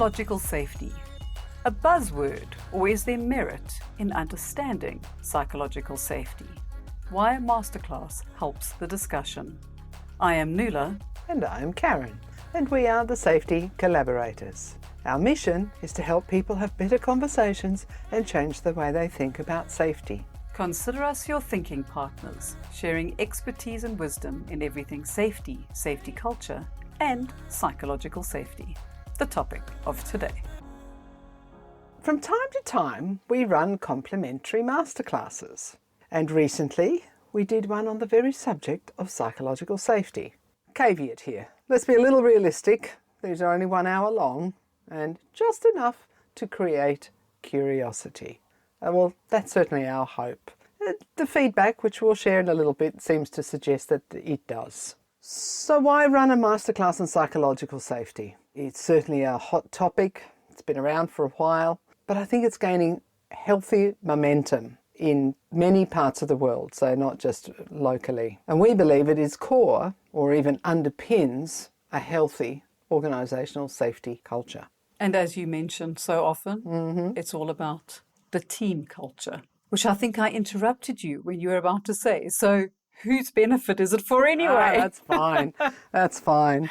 Psychological safety. A buzzword, or is there merit in understanding psychological safety? Why Masterclass helps the discussion. I am Nuala. And I am Karen, and we are the Safety Collaborators. Our mission is to help people have better conversations and change the way they think about safety. Consider us your thinking partners, sharing expertise and wisdom in everything safety, safety culture, and psychological safety. The topic of today. From time to time, we run complimentary masterclasses. And recently, we did one on the very subject of psychological safety. Caveat here. Let's be a little realistic. These are only 1 hour long and just enough to create curiosity. Well, that's certainly our hope. The feedback, which we'll share in a little bit, seems to suggest that it does. So why run a masterclass on psychological safety? It's certainly a hot topic. It's been around for a while, but I think it's gaining healthy momentum in many parts of the world, so not just locally. And we believe it is core or even underpins a healthy organisational safety culture. And as you mentioned so often, it's all about the team culture, which I think I interrupted you when you were about to say. So whose benefit is it for anyway? That's fine. That's fine.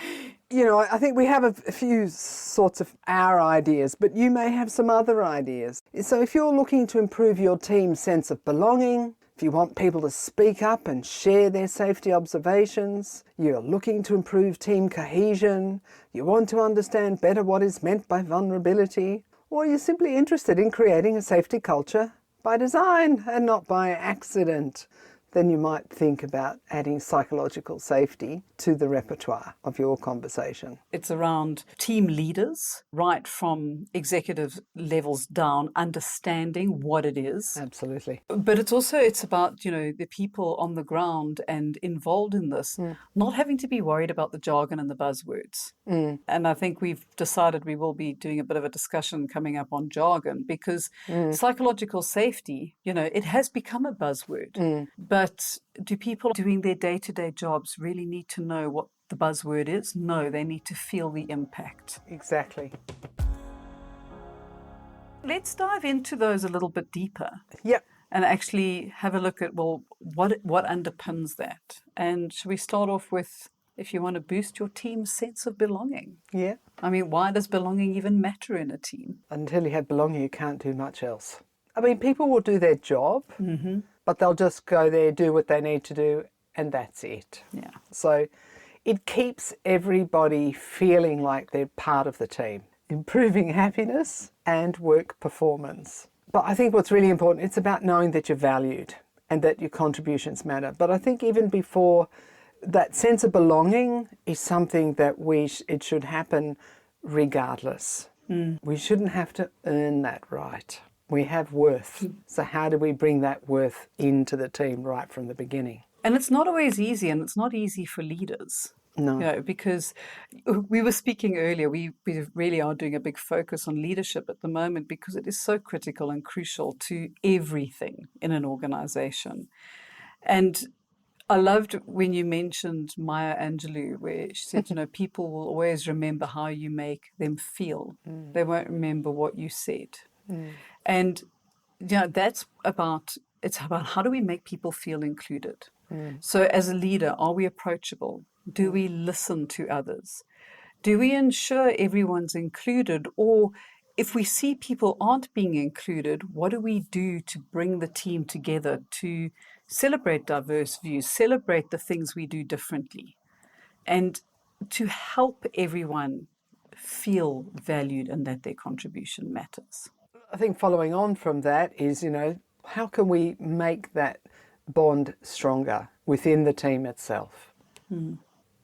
You know, I think we have a few sorts of our ideas, but you may have some other ideas. So if you're looking to improve your team's sense of belonging, if you want people to speak up and share their safety observations, you're looking to improve team cohesion, you want to understand better what is meant by vulnerability, or you're simply interested in creating a safety culture by design and not by accident, then you might think about adding psychological safety to the repertoire of your conversation. It's around team leaders, right from executive levels down, understanding what it is. Absolutely. But it's about, the people on the ground and involved in this, not having to be worried about the jargon and the buzzwords. And I think we've decided we will be doing a bit of a discussion coming up on jargon because psychological safety, it has become a buzzword. But do people doing their day-to-day jobs really need to know what the buzzword is? No, they need to feel the impact. Exactly. Let's dive into those a little bit deeper. Yep. And actually have a look at, what underpins that? And should we start off with, if you want to boost your team's sense of belonging? Yeah. I mean, why does belonging even matter in a team? Until you have belonging, you can't do much else. I mean, people will do their job, but they'll just go there, do what they need to do, and that's it. Yeah. So it keeps everybody feeling like they're part of the team, improving happiness and work performance. But I think what's really important, it's about knowing that you're valued and that your contributions matter. But I think even before, that sense of belonging is something that it should happen regardless. We shouldn't have to earn that right. We have worth. So how do we bring that worth into the team right from the beginning? And it's not always easy, and it's not easy for leaders. No. Because we were speaking earlier, we really are doing a big focus on leadership at the moment because it is so critical and crucial to everything in an organization. And I loved when you mentioned Maya Angelou, where she said, people will always remember how you make them feel. They won't remember what you said. And it's about how do we make people feel included? So as a leader, are we approachable? Do we listen to others? Do we ensure everyone's included? Or if we see people aren't being included, what do we do to bring the team together to celebrate diverse views, celebrate the things we do differently, and to help everyone feel valued and that their contribution matters? I think following on from that is, how can we make that bond stronger within the team itself?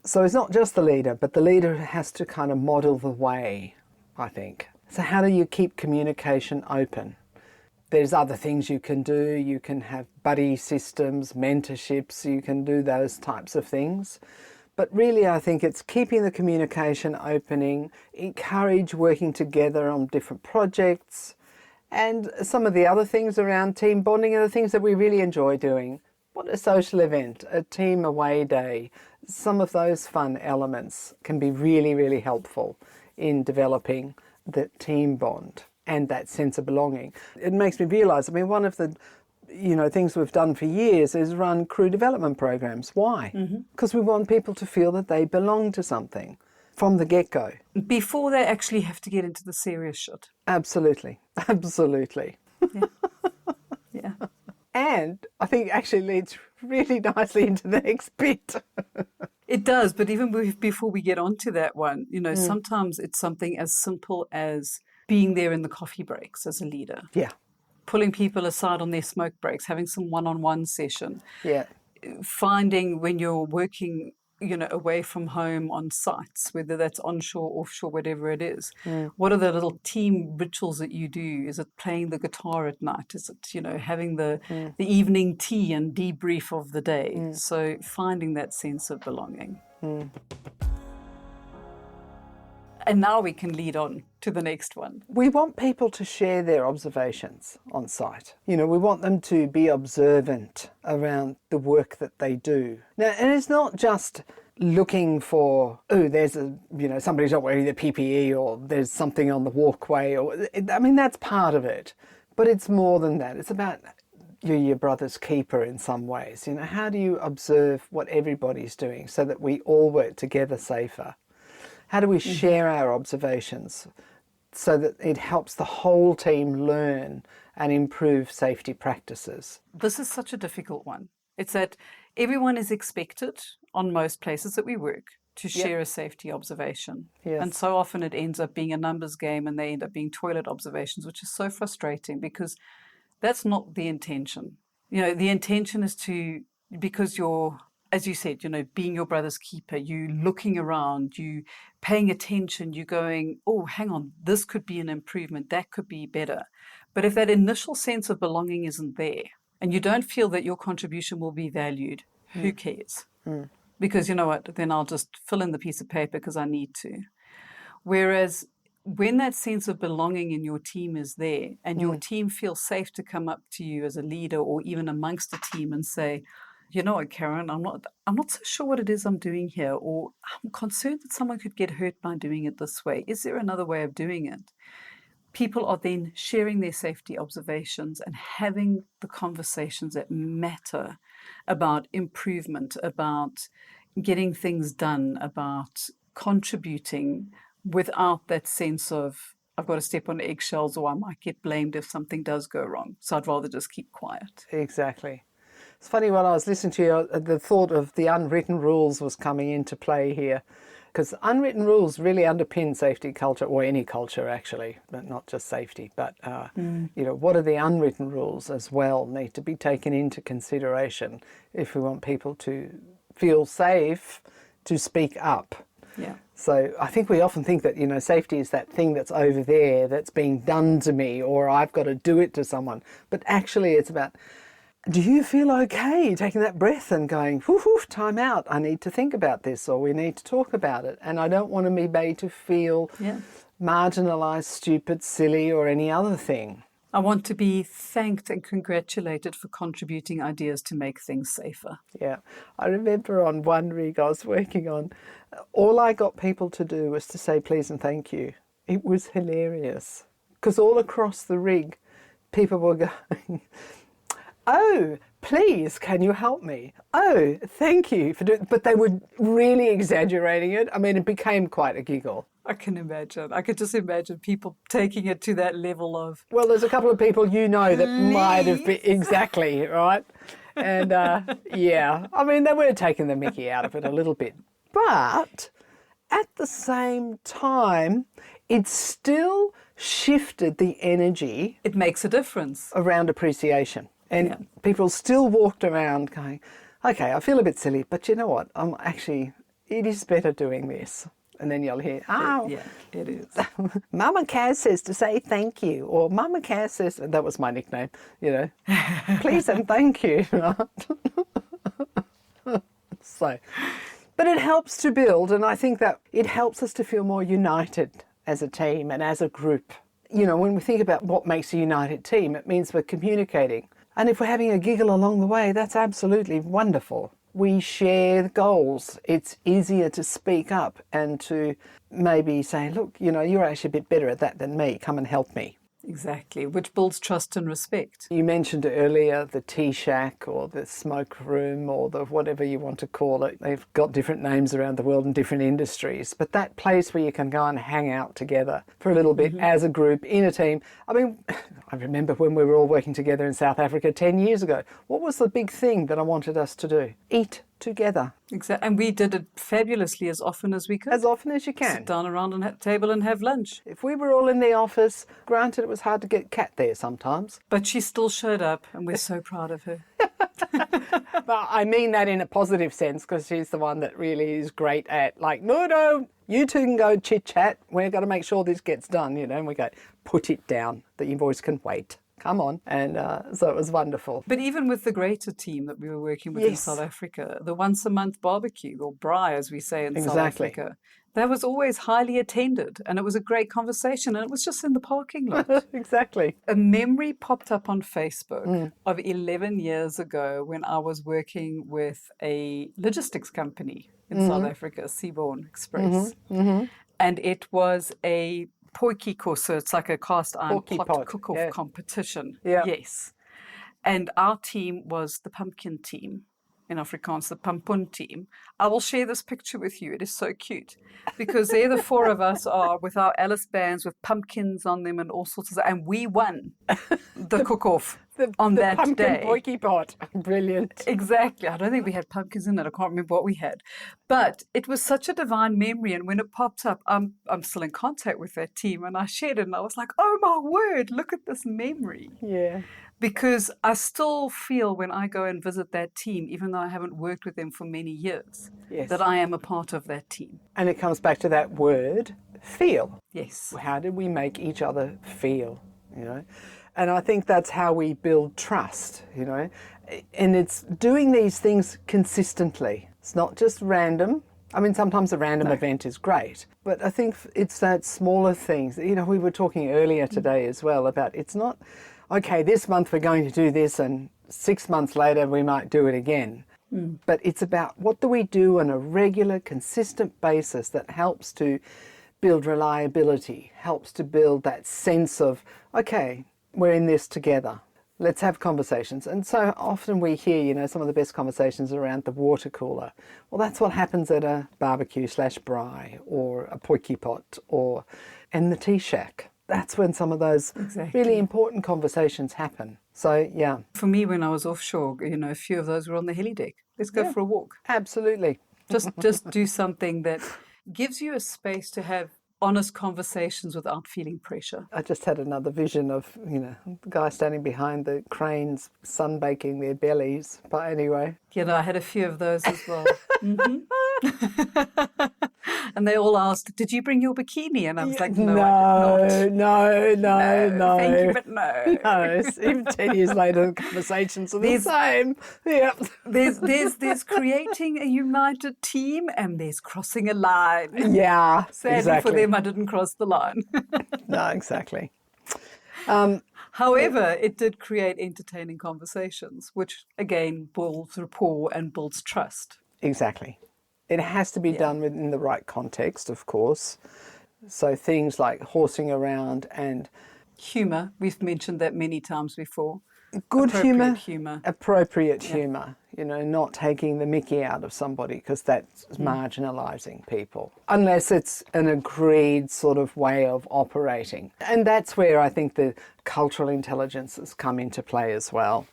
So it's not just the leader, but the leader has to kind of model the way, I think. So how do you keep communication open? There's other things you can do. You can have buddy systems, mentorships, you can do those types of things. But really, I think it's keeping the communication opening, encourage working together on different projects, and some of the other things around team bonding are the things that we really enjoy doing. What a social event, a team away day, some of those fun elements can be really, really helpful in developing the team bond and that sense of belonging. It makes me realise, I mean, one of the things we've done for years is run crew development programs. Why? Because we want people to feel that they belong to something from the get-go. Before they actually have to get into the serious shit. Absolutely. Absolutely. Yeah. Yeah. And I think it actually leads really nicely into the next bit. It does, but even before we get onto that one, sometimes it's something as simple as being there in the coffee breaks as a leader. Yeah. Pulling people aside on their smoke breaks, having some one-on-one session. Yeah. Finding when you're working, away from home on sites, whether that's onshore, offshore, whatever it is. What are the little team rituals that you do? Is it playing the guitar at night? Is it, having the evening tea and debrief of the day? So finding that sense of belonging. And now we can lead on to the next one. We want people to share their observations on site. We want them to be observant around the work that they do. Now, and it's not just looking for, there's somebody's not wearing the PPE or there's something on the walkway. That's part of it. But it's more than that. It's about you're your brother's keeper in some ways. How do you observe what everybody's doing so that we all work together safer? How do we share our observations so that it helps the whole team learn and improve safety practices? This is such a difficult one. It's that everyone is expected on most places that we work to share a safety observation. Yes. And so often it ends up being a numbers game and they end up being toilet observations, which is so frustrating because that's not the intention. The intention is because you're, as you said, being your brother's keeper, you looking around, you paying attention, you going, oh, hang on, this could be an improvement, that could be better. But if that initial sense of belonging isn't there and you don't feel that your contribution will be valued, who cares? Because you know what, then I'll just fill in the piece of paper because I need to. Whereas when that sense of belonging in your team is there and your team feels safe to come up to you as a leader or even amongst the team and say, you know what, Karen, I'm not so sure what it is I'm doing here, or I'm concerned that someone could get hurt by doing it this way. Is there another way of doing it? People are then sharing their safety observations and having the conversations that matter about improvement, about getting things done, about contributing without that sense of, I've got to step on eggshells or I might get blamed if something does go wrong. So I'd rather just keep quiet. Exactly. It's funny, when I was listening to you, the thought of the unwritten rules was coming into play here, because unwritten rules really underpin safety culture, or any culture actually, but not just safety. But, what are the unwritten rules as well need to be taken into consideration if we want people to feel safe to speak up. Yeah. So I think we often think that, safety is that thing that's over there that's being done to me, or I've got to do it to someone. But actually it's about, do you feel okay taking that breath and going, whoo, time out, I need to think about this, or we need to talk about it. And I don't want to be made to feel marginalised, stupid, silly, or any other thing. I want to be thanked and congratulated for contributing ideas to make things safer. Yeah. I remember on one rig I was working on, all I got people to do was to say please and thank you. It was hilarious. Because all across the rig, people were going, oh, please, can you help me? Oh, thank you for doing. But they were really exaggerating it. I mean, it became quite a giggle. I can imagine. I could just imagine people taking it to that level of... Well, there's a couple of people that might have been... Exactly, right? And, I mean, they were taking the mickey out of it a little bit. But at the same time, it still shifted the energy... It makes a difference. ...around appreciation. And people still walked around going, okay, I feel a bit silly, but you know what? It is better doing this. And then you'll hear, oh. Yeah, it is. Mama Kaz says to say thank you. Or Mama Kaz says, that was my nickname, please and thank you. So, but it helps to build, and I think that it helps us to feel more united as a team and as a group. When we think about what makes a united team, it means we're communicating. And if we're having a giggle along the way, that's absolutely wonderful. we share goals. It's easier to speak up and to maybe say, look, you're actually a bit better at that than me. Come and help me. Exactly, which builds trust and respect. You mentioned earlier the tea shack or the smoke room or the whatever you want to call it. They've got different names around the world in different industries. But that place where you can go and hang out together for a little bit as a group, in a team. I mean, I remember when we were all working together in South Africa 10 years ago. What was the big thing that I wanted us to do? Eat together. Exactly. And we did it fabulously as often as we could. As often as you can. Sit down around a table and have lunch. If we were all in the office, granted it was hard to get Kat there sometimes. But she still showed up and we're so proud of her. But I mean that in a positive sense, because she's the one that really is great at no, you two can go chit-chat. We're going to make sure this gets done, and we go, put it down. The invoice can wait. Come on. And so it was wonderful. But even with the greater team that we were working with in South Africa, the once a month barbecue, or braai as we say in South Africa, that was always highly attended and it was a great conversation and it was just in the parking lot. Exactly. A memory popped up on Facebook of 11 years ago when I was working with a logistics company in South Africa, Seabourn Express. And it was a potjie, so it's like a cast iron pot cook-off competition. Yes. And our team was the pumpkin team. In Afrikaans, the pampoen team. I will share this picture with you. It is so cute because there the four of us are with our Alice bands with pumpkins on them and all sorts of, and we won the cook-off on that pumpkin day. potjie pot. Brilliant. Exactly. I don't think we had pumpkins in it. I can't remember what we had. But it was such a divine memory. And when it popped up, I'm still in contact with that team. And I shared it and I was like, oh my word, look at this memory. Yeah. Because I still feel when I go and visit that team, even though I haven't worked with them for many years, that I am a part of that team. And it comes back to that word, feel. Yes. How did we make each other feel, And I think that's how we build trust, And it's doing these things consistently. It's not just random. I mean, sometimes a random event is great, but I think it's that smaller things. We were talking earlier today as well about it's not, okay, this month we're going to do this and 6 months later we might do it again. But it's about what do we do on a regular, consistent basis that helps to build reliability, helps to build that sense of, okay, we're in this together. Let's have conversations. And so often we hear, some of the best conversations around the water cooler. Well, that's what happens at a barbecue/braai or a potjie pot and the tea shack. That's when some of those really important conversations happen. So, yeah. For me, when I was offshore, a few of those were on the heli deck. Let's go for a walk. Absolutely. Just do something that gives you a space to have honest conversations without feeling pressure. I just had another vision of, the guy standing behind the cranes sunbaking their bellies. But anyway. I had a few of those as well. And they all asked, did you bring your bikini? And I was like, no, I did not. No. Thank you, but no. No, even 10 years later, the conversations are the same. Yep. There's creating a united team and there's crossing a line. Yeah, Sadly exactly. for them, I didn't cross the line. No, exactly. However, it did create entertaining conversations, which, again, builds rapport and builds trust. Exactly. It has to be done within the right context, of course. So things like horsing around and humour, we've mentioned that many times before. Good Appropriate humour, appropriate humour, not taking the mickey out of somebody because that's marginalising people, unless it's an agreed sort of way of operating. And that's where I think the cultural intelligences come into play as well.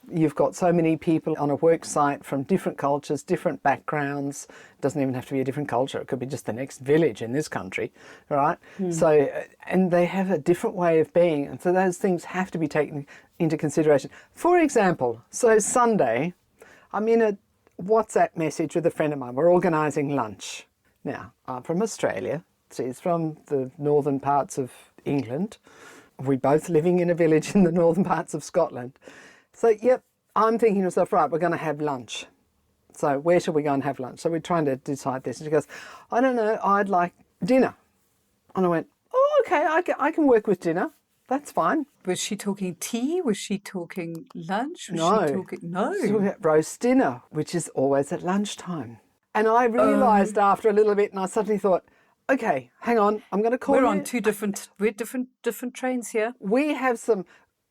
You've got so many people on a work site from different cultures, different backgrounds. It doesn't even have to be a different culture. It could be just the next village in this country, right? So, and they have a different way of being. And so those things have to be taken into consideration. For example, so Sunday, I'm in a WhatsApp message with a friend of mine. We're organising lunch. Now, I'm from Australia. She's from the northern parts of England. We're both living in a village in the northern parts of Scotland. So, yep, I'm thinking to myself, right, we're going to have lunch. So where should we go and have lunch? So we're trying to decide this. And she goes, I don't know, I'd like dinner. And I went, oh, okay, I can work with dinner. That's fine. Was she talking tea? Was she talking lunch? Was she No. talking... No. She's talking about roast dinner, which is always at lunchtime. And I Oh, realised after a little bit, and I suddenly thought, okay, hang on, I'm going to call we're you. on we're different trains here. We have some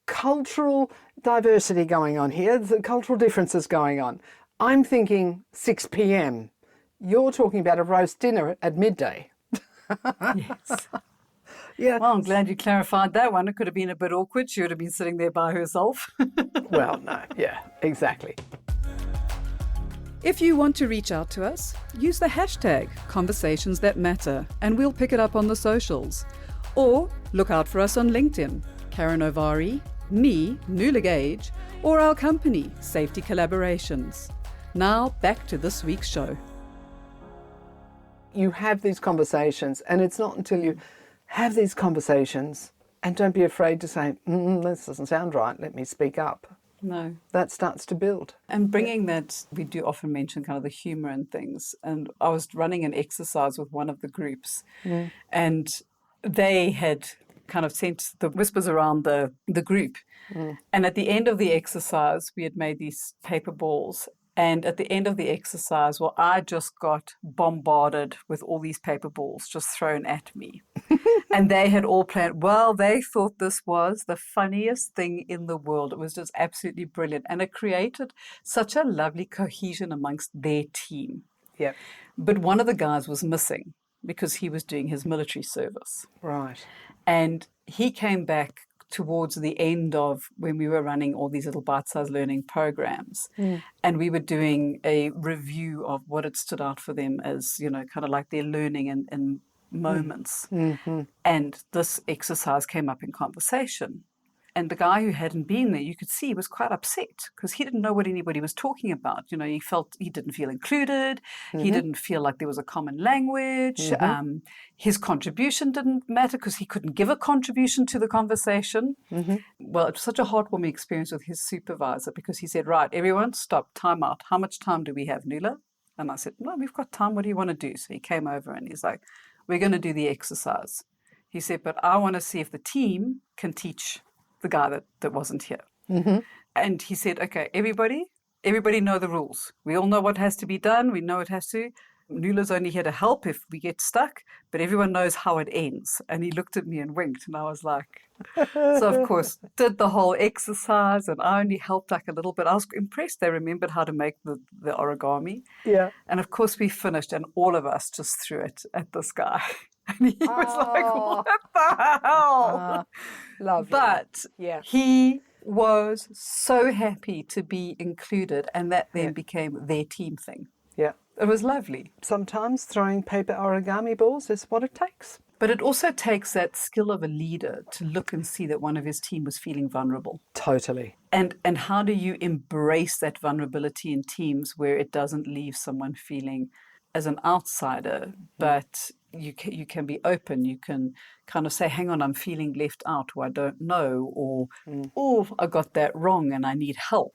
cultural diversity going on here, the cultural differences going on. I'm thinking 6 p.m. You're talking about a roast dinner at midday. Yes. Yeah. Well, I'm glad you clarified that one. It could have been a bit awkward. She would have been sitting there by herself. Well, no. Yeah, exactly. If you want to reach out to us, use the hashtag Conversations That Matter and we'll pick it up on the socials. Or look out for us on LinkedIn, Karen Ovari, me, Nuala Gage, or our company, Safety Collaborations. Now back to this week's show. You have these conversations, and it's not until you have these conversations, and don't be afraid to say, this doesn't sound right, let me speak up. No. That starts to build. And bringing that, we do often mention kind of the humor and things. And I was running an exercise with one of the groups, and they had kind of sent the whispers around the group. And at the end of the exercise, we had made these paper balls. And at the end of the exercise, well, I just got bombarded with all these paper balls just thrown at me. And they had all planned, well, they thought this was the funniest thing in the world. It was just absolutely brilliant. And it created such a lovely cohesion amongst their team. Yep. But one of the guys was missing because he was doing his military service. Right. And he came back towards the end of when we were running all these little bite-sized learning programs. And we were doing a review of what had stood out for them as, you know, kind of like their learning and moments. And this exercise came up in conversation. And the guy who hadn't been there, you could see, was quite upset because he didn't know what anybody was talking about. You know, he felt he didn't feel included. He didn't feel like there was a common language. His contribution didn't matter because he couldn't give a contribution to the conversation. Well, it was such a heartwarming experience with his supervisor because he said, right, everyone, stop, time out. How much time do we have, Nuala? And I said, no, we've got time. What do you want to do? So he came over and he's like, we're going to do the exercise. He said, but I want to see if the team can teach the guy that wasn't here. And he said, okay, everybody know the rules. We all know what has to be done. We know it has to. Nuala's only here to help if we get stuck, but everyone knows how it ends. And he looked at me and winked, and I was like, so of course, did the whole exercise, and I only helped like a little bit. I was impressed they remembered how to make the origami. Yeah. And of course we finished, and all of us just threw it at this guy. And he was like, what the hell? Lovely. But Yeah. he was so happy to be included, and that then became their team thing. Yeah. It was lovely. Sometimes throwing paper origami balls is what it takes. But it also takes that skill of a leader to look and see that one of his team was feeling vulnerable. Totally. And how do you embrace that vulnerability in teams where it doesn't leave someone feeling as an outsider, but you can be open. You can kind of say, hang on, I'm feeling left out, or I don't know, or oh, I got that wrong and I need help.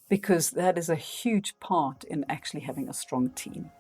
Because that is a huge part in actually having a strong team.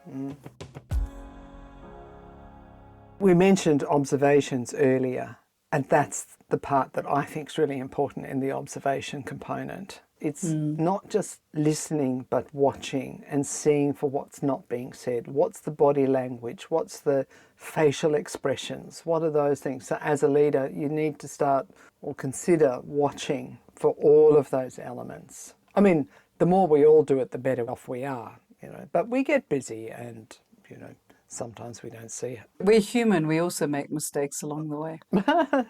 We mentioned observations earlier, and that's the part that I think is really important in the observation component. It's not just listening, but watching and seeing for what's not being said. What's the body language? What's the facial expressions? What are those things? So as a leader, you need to start or consider watching for all of those elements. I mean, the more we all do it, the better off we are, you know. But we get busy and, you know, sometimes we don't see it. We're human. We also make mistakes along the way.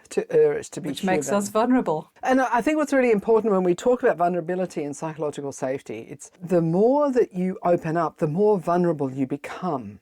To err is to be Which human. makes us vulnerable. And I think what's really important when we talk about vulnerability and psychological safety, it's the more that you open up, the more vulnerable you become.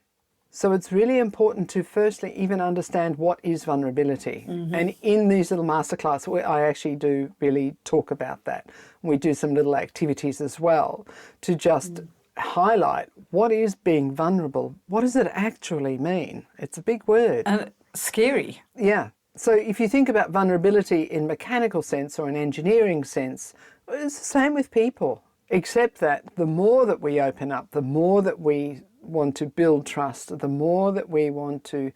So it's really important to firstly even understand what is vulnerability. And in these little masterclass, I actually do really talk about that. We do some little activities as well to just highlight what is being vulnerable. What does it actually mean? It's a big word. And scary. Yeah. So if you think about vulnerability in mechanical sense or an engineering sense, it's the same with people, except that the more that we open up, the more that we want to build trust, the more that we want to,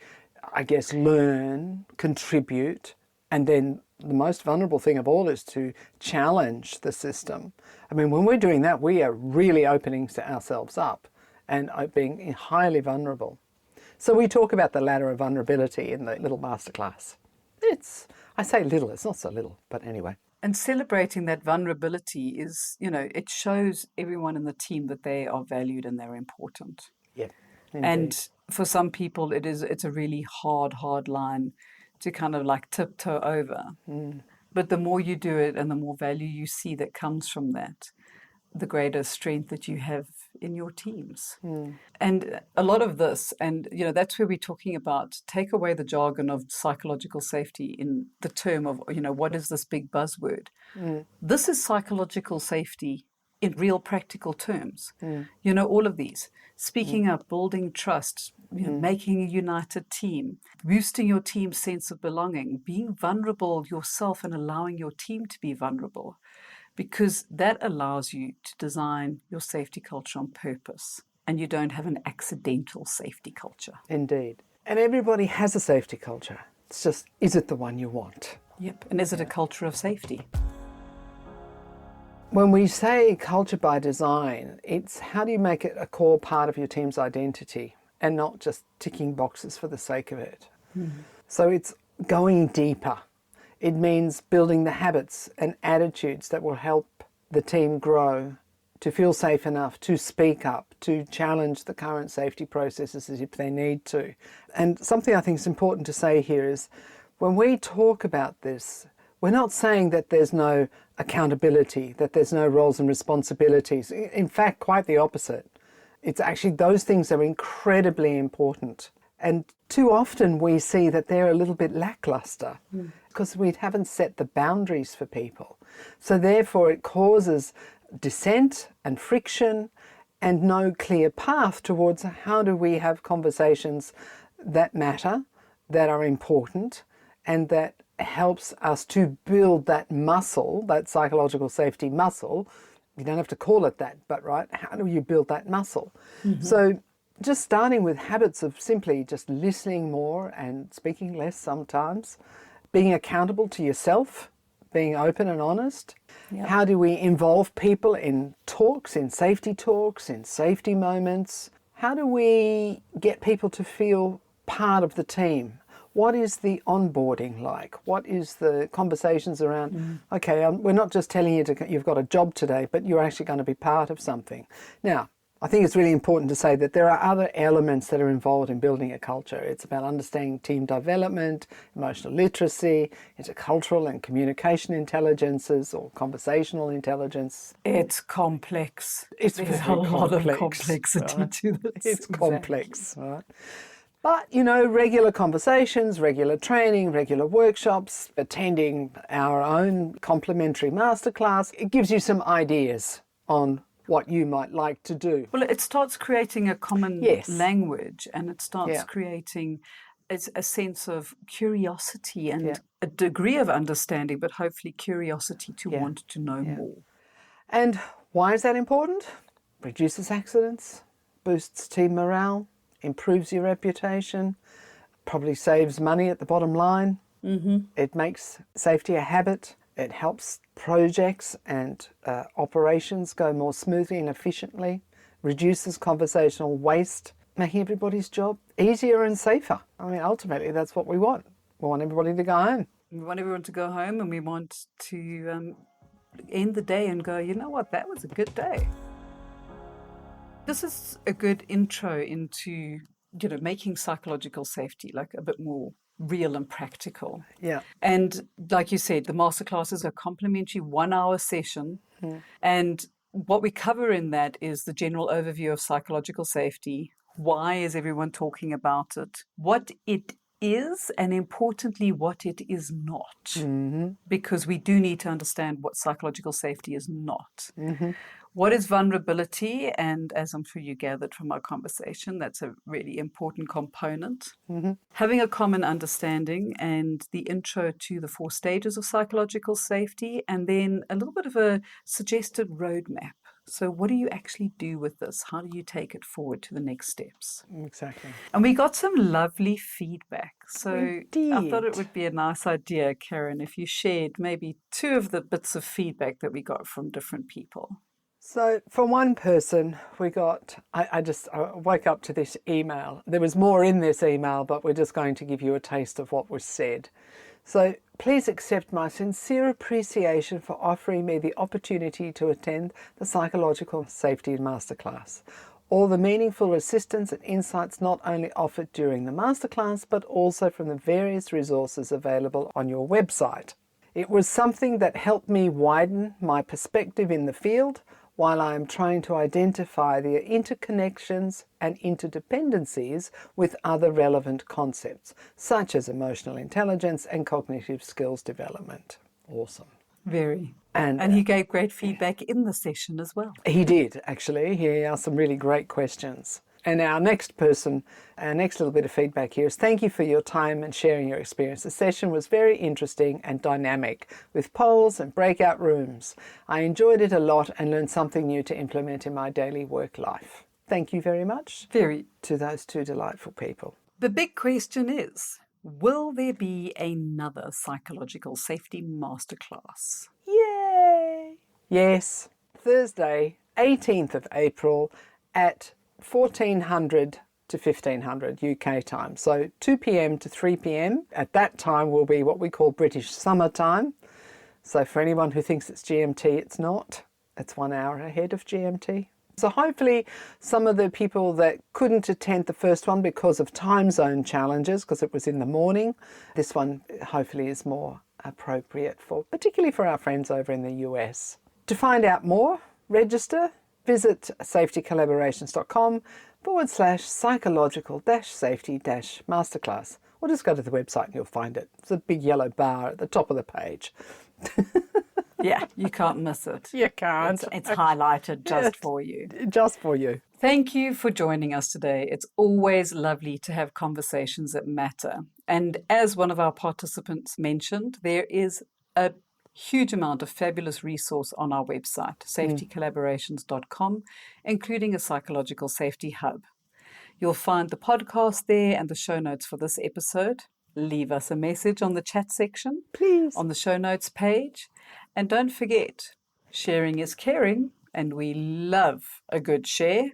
I guess, learn, contribute, and then the most vulnerable thing of all is to challenge the system. I mean, when we're doing that, we are really opening ourselves up and being highly vulnerable. So we talk about the ladder of vulnerability in the little masterclass. I say little, it's not so little, but anyway. And celebrating that vulnerability is, it shows everyone in the team that they are valued and they're important. Yeah, indeed. And for some people, it's a really hard line to kind of like tiptoe over. But the more you do it and the more value you see that comes from that, the greater strength that you have in your teams. And a lot of this, and that's where we're talking about, take away the jargon of psychological safety in the term of, what is this big buzzword? This is psychological safety in real practical terms. All of these, speaking up, building trust, making a united team, boosting your team's sense of belonging, being vulnerable yourself and allowing your team to be vulnerable, because that allows you to design your safety culture on purpose, and you don't have an accidental safety culture. Indeed. And everybody has a safety culture. It's just, is it the one you want? Yep. And is it a culture of safety? When we say culture by design, it's how do you make it a core part of your team's identity and not just ticking boxes for the sake of it. So it's going deeper. It means building the habits and attitudes that will help the team grow, to feel safe enough to speak up, to challenge the current safety processes if they need to. And something I think is important to say here is when we talk about this, we're not saying that there's no accountability, that there's no roles and responsibilities. In fact, quite the opposite. It's actually those things are incredibly important. And too often we see that they're a little bit lackluster because we haven't set the boundaries for people. So therefore it causes dissent and friction and no clear path towards how do we have conversations that matter, that are important, and that helps us to build that muscle, that psychological safety muscle. You don't have to call it that, but right, how do you build that muscle? So just starting with habits of simply just listening more and speaking less sometimes, being accountable to yourself, being open and honest. Yep. How do we involve people in talks, in safety moments? How do we get people to feel part of the team? What is the onboarding like? What is the conversations around, okay, we're not just telling you you've got a job today, but you're actually going to be part of something. Now, I think it's really important to say that there are other elements that are involved in building a culture. It's about understanding team development, emotional literacy, intercultural and communication intelligences or conversational intelligence. It's complex. There's a lot of complexity right? to this. It's complex, right? But, regular conversations, regular training, regular workshops, attending our own complimentary masterclass, it gives you some ideas on what you might like to do. Well, it starts creating a common language, and it starts creating a sense of curiosity and a degree of understanding, but hopefully curiosity to want to know more. And why is that important? Reduces accidents, boosts team morale, improves your reputation, probably saves money at the bottom line. It makes safety a habit. It helps projects and operations go more smoothly and efficiently, reduces conversational waste, making everybody's job easier and safer. I mean, ultimately, that's what we want. We want everybody to go home. We want everyone to go home, and we want to end the day and go, you know what, that was a good day. This is a good intro into, making psychological safety like a bit more real and practical. Yeah. And like you said, the masterclass is a complimentary 1-hour session. And what we cover in that is the general overview of psychological safety. Why is everyone talking about it? What it is, and importantly, what it is not. Because we do need to understand what psychological safety is not. What is vulnerability? And as I'm sure you gathered from our conversation, that's a really important component. Having a common understanding and the intro to the 4 stages of psychological safety, and then a little bit of a suggested roadmap So, what do you actually do with this? How do you take it forward to the next steps? Exactly. And we got some lovely feedback. So, I thought it Indeed. would be a nice idea, Karen, if you shared maybe two of the bits of feedback that we got from different people. So for one person, we got, I woke up to this email. There was more in this email, but we're just going to give you a taste of what was said. So please accept my sincere appreciation for offering me the opportunity to attend the Psychological Safety Masterclass. All the meaningful assistance and insights not only offered during the masterclass, but also from the various resources available on your website. It was something that helped me widen my perspective in the field while I am trying to identify the interconnections and interdependencies with other relevant concepts, such as emotional intelligence and cognitive skills development. Awesome. Very. And he gave great feedback in the session as well. he did, actually. He asked some really great questions. And our next little bit of feedback here is thank you for your time and sharing your experience. The session was very interesting and dynamic with polls and breakout rooms. I enjoyed it a lot and learned something new to implement in my daily work life. Thank you very much to those two delightful people. The big question is, will there be another psychological safety masterclass? Yay! Yes, Thursday, 18th of April at 1400 to 1500 UK time. So 2 p.m. to 3 p.m. At that time will be what we call British summer time. So for anyone who thinks it's GMT, it's not. It's 1 hour ahead of GMT. So hopefully some of the people that couldn't attend the first one because of time zone challenges, because it was in the morning, this one hopefully is more appropriate for, particularly for our friends over in the US. To find out more, register, visit safetycollaborations.com/psychological-safety-masterclass, or just go to the website and you'll find it. It's a big yellow bar at the top of the page. Yeah, you can't miss it. You can't. It's highlighted just for you. Just for you. Thank you for joining us today. It's always lovely to have conversations that matter. And as one of our participants mentioned, there is a huge amount of fabulous resource on our website, safetycollaborations.com, including a psychological safety hub. You'll find the podcast there and the show notes for this episode. Leave us a message on the chat section, Please. on the show notes page. And don't forget, sharing is caring, and we love a good share.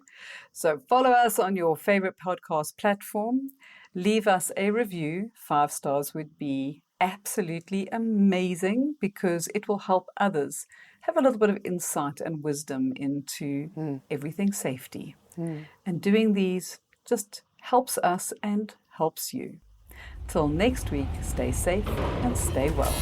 So follow us on your favorite podcast platform. Leave us a review. 5 stars would be absolutely amazing because it will help others have a little bit of insight and wisdom into everything safety. And doing these just helps us and helps you. Till next week, stay safe and stay well.